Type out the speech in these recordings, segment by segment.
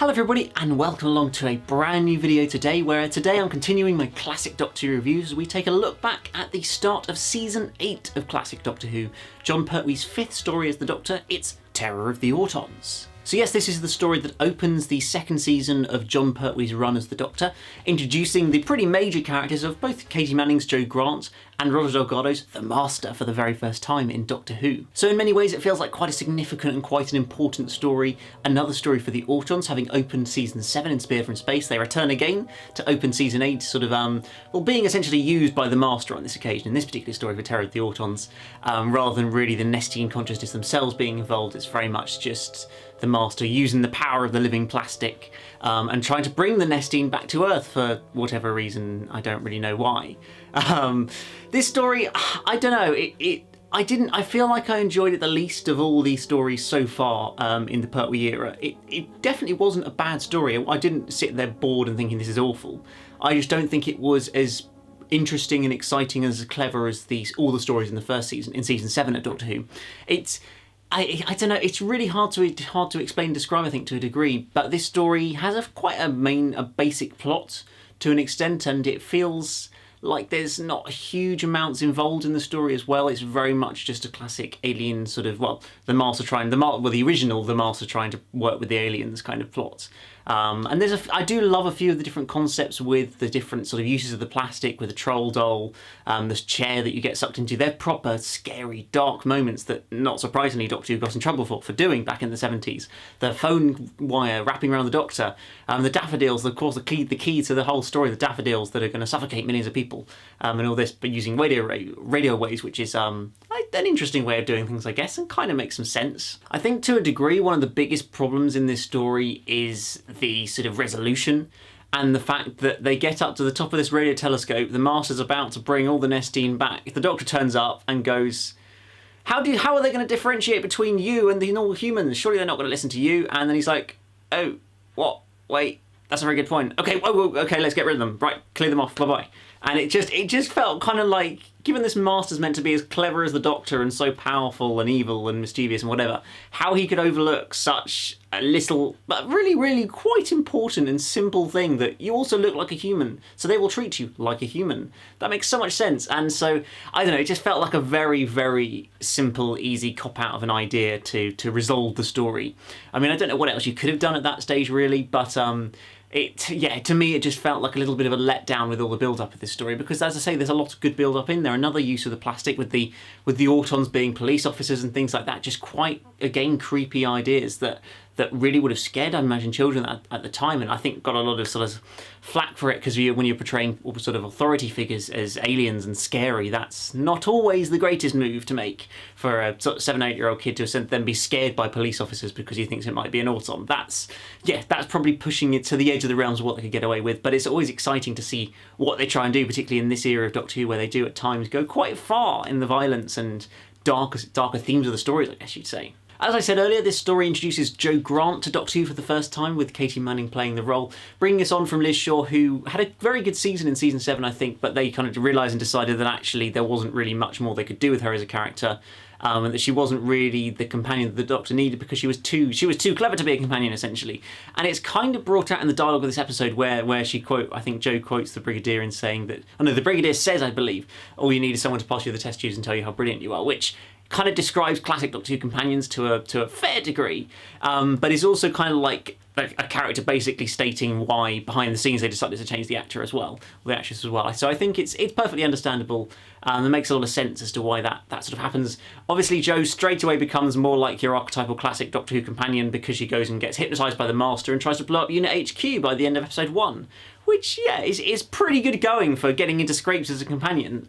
Hello everybody and welcome along to a brand new video today where I'm continuing my Classic Doctor Who reviews as we take a look back at the start of Season 8 of Classic Doctor Who, Jon Pertwee's 5th story as the Doctor, it's Terror of the Autons. So yes, this is the story that opens the 2nd season of Jon Pertwee's run as the Doctor, introducing the pretty major characters of both Katie Manning's Jo Grant and Roger Delgado's The Master for the very first time in Doctor Who. So in many ways it feels like quite a significant and quite an important story, another story for the Autons, having opened Season 7 in Spear from Space. They return again to open Season 8, sort of, being essentially used by the Master on this occasion, in this particular story for Terror of the Autons, rather than really the Nestine consciousness themselves being involved. It's very much just the Master using the power of the living plastic and trying to bring the Nestine back to Earth for whatever reason. I don't really know why. This story, I don't know, I feel like I enjoyed it the least of all these stories so far in the Pertwee era. It definitely wasn't a bad story. I didn't sit there bored and thinking this is awful. I just don't think it was as interesting and exciting and as clever as all the stories in the first season, in Season 7 of Doctor Who. I don't know, it's really hard to explain and describe, I think, to a degree, but this story has quite a basic plot to an extent, and it feels like there's not huge amounts involved in the story as well. It's very much just a classic alien sort of, the original The Master trying to work with the aliens kind of plot. And I do love a few of the different concepts with the different sort of uses of the plastic, with the troll doll, this chair that you get sucked into. They're proper scary, dark moments that, not surprisingly, Doctor Who got in trouble for doing back in the 70s. The phone wire wrapping around the Doctor, the daffodils, of course, the key to the whole story, the daffodils that are going to suffocate millions of people, and all this, but using radio waves, which is an interesting way of doing things, I guess, and kind of makes some sense. I think to a degree one of the biggest problems in this story is the sort of resolution and the fact that they get up to the top of this radio telescope, the Master's about to bring all the Nestine back. The Doctor turns up and goes, how are they going to differentiate between you and the normal humans? Surely they're not going to listen to you. And then he's like, oh, what? Wait, that's a very good point. Okay, okay, let's get rid of them. Right, clear them off, bye-bye. And it just felt kind of like, given this Master's meant to be as clever as the Doctor and so powerful and evil and mischievous and whatever, how he could overlook such a little, but really, really quite important and simple thing that you also look like a human, so they will treat you like a human. That makes so much sense. And so, I don't know, it just felt like a very, very simple, easy cop-out of an idea to resolve the story. I mean, I don't know what else you could have done at that stage, really, but to me it just felt like a little bit of a letdown with all the build-up of this story, because, as I say, there's a lot of good build-up in there. Another use of the plastic with the Autons being police officers and things like that, just quite, again, creepy ideas that really would have scared, I imagine, children at the time, and I think got a lot of sort of flack for it, because when you're portraying sort of authority figures as aliens and scary, that's not always the greatest move to make for a sort of 7 or 8 year old kid to then be scared by police officers because he thinks it might be an Auton. That's probably pushing it to the edge of the realms of what they could get away with, but it's always exciting to see what they try and do, particularly in this era of Doctor Who, where they do at times go quite far in the violence and darker themes of the stories, I guess you'd say. As I said earlier, this story introduces Jo Grant to Doctor Who for the first time, with Katie Manning playing the role, bringing us on from Liz Shaw, who had a very good season in Season 7, I think, but they kind of realised and decided that actually there wasn't really much more they could do with her as a character, and that she wasn't really the companion that the Doctor needed, because she was too clever to be a companion, essentially. And it's kind of brought out in the dialogue of this episode where I think Jo quotes the Brigadier in saying that, the Brigadier says, I believe, all you need is someone to pass you the test tubes and tell you how brilliant you are, which kind of describes classic Doctor Who companions to a fair degree, but is also kind of like a character basically stating why behind the scenes they decided to change the actor as well, or the actress as well. So I think it's perfectly understandable, and it makes a lot of sense as to why that sort of happens. Obviously, Jo straight away becomes more like your archetypal classic Doctor Who companion, because she goes and gets hypnotised by the Master and tries to blow up Unit HQ by the end of episode 1. Which, yeah, is pretty good going for getting into scrapes as a companion.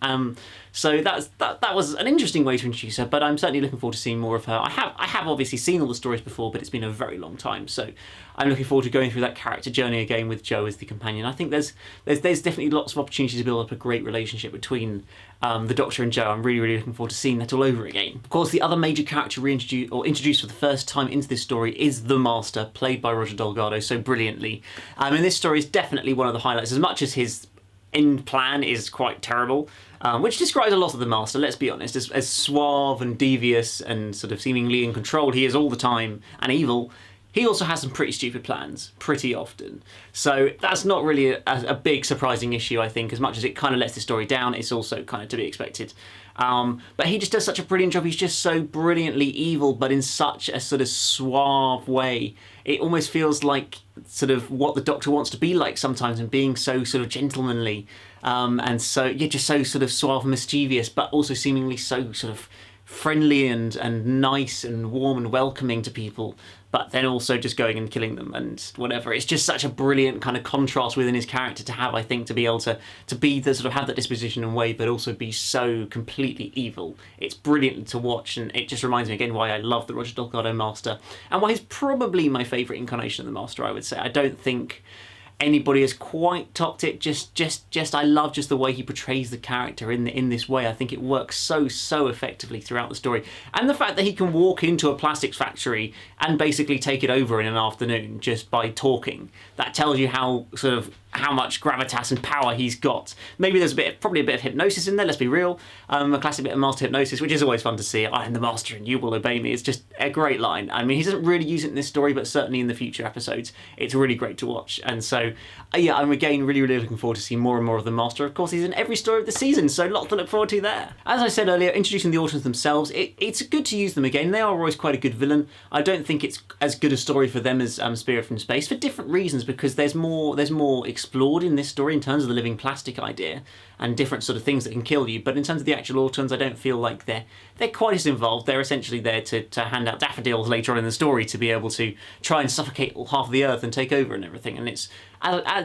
So that was an interesting way to introduce her, but I'm certainly looking forward to seeing more of her. I have obviously seen all the stories before, but it's been a very long time, so I'm looking forward to going through that character journey again with Jo as the companion. I think there's definitely lots of opportunities to build up a great relationship between the Doctor and Jo. I'm really, really looking forward to seeing that all over again. Of course, the other major character introduced for the first time into this story is the Master, played by Roger Delgado so brilliantly. And this story is definitely one of the highlights, as much as his end plan is quite terrible, which describes a lot of the Master, let's be honest. As suave and devious and sort of seemingly in control he is all the time, and evil, he also has some pretty stupid plans pretty often. So that's not really a big surprising issue, I think. As much as it kind of lets the story down, it's also kind of to be expected. But he just does such a brilliant job. He's just so brilliantly evil, but in such a sort of suave way. It almost feels like sort of what the Doctor wants to be like sometimes, and being so sort of gentlemanly, and so, yeah, just so sort of suave and mischievous, but also seemingly so sort of friendly and nice and warm and welcoming to people, but then also just going and killing them and whatever. It's just such a brilliant kind of contrast within his character to have, I think, to be able to be the sort of have that disposition and way, but also be so completely evil. It's brilliant to watch, and it just reminds me again why I love the Roger Delgado Master, and why he's probably my favourite incarnation of the Master, I would say. I don't think anybody has quite topped it. Just I love just the way he portrays the character in this way. I think it works so effectively throughout the story, and the fact that he can walk into a plastics factory and basically take it over in an afternoon just by talking. That tells you how sort of how much gravitas and power he's got. Maybe there's probably a bit of hypnosis in there, let's be real. A classic bit of master hypnosis, which is always fun to see. I am the master and you will obey me. It's just a great line. I mean, he doesn't really use it in this story, but certainly in the future episodes, it's really great to watch. And so, yeah, I'm again really looking forward to seeing more and more of the Master. Of course, he's in every story of the season, so lots to look forward to there. As I said earlier, introducing the Autons themselves, it's good to use them again. They are always quite a good villain. I don't think it's as good a story for them as Spirit from Space, for different reasons, because there's more explored in this story in terms of the living plastic idea and different sort of things that can kill you. But in terms of the actual Autons, I don't feel like they're quite as involved. They're essentially there to hand out daffodils later on in the story to be able to try and suffocate half of the Earth and take over and everything. And it's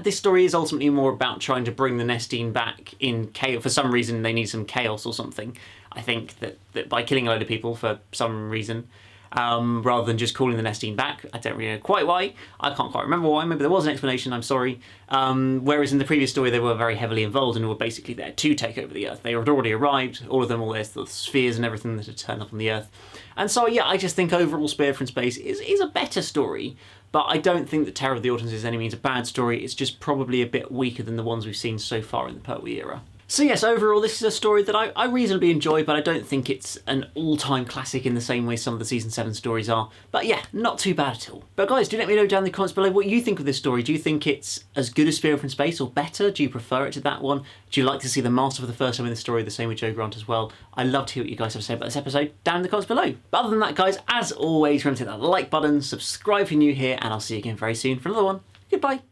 this story is ultimately more about trying to bring the Nestine back in chaos. For some reason, they need some chaos or something. I think that by killing a load of people for some reason, rather than just calling the Nestine back. I don't really know quite why. I can't quite remember why. Maybe there was an explanation, I'm sorry. Whereas in the previous story, they were very heavily involved and were basically there to take over the Earth. They had already arrived, all of them, all their spheres and everything that had turned up on the Earth. And so, yeah, I just think overall Spirit from Space is a better story, but I don't think that Terror of the Autons is any means a bad story. It's just probably a bit weaker than the ones we've seen so far in the Pertwee era. So yes, overall this is a story that I reasonably enjoy, but I don't think it's an all-time classic in the same way some of the Season 7 stories are. But yeah, not too bad at all. But guys, do let me know down in the comments below what you think of this story. Do you think it's as good as Spirit from Space or better? Do you prefer it to that one? Do you like to see the Master for the first time in the story, the same with Joe Grant as well? I'd love to hear what you guys have to say about this episode down in the comments below. But other than that, guys, as always, remember to hit that like button, subscribe if you're new here, and I'll see you again very soon for another one. Goodbye.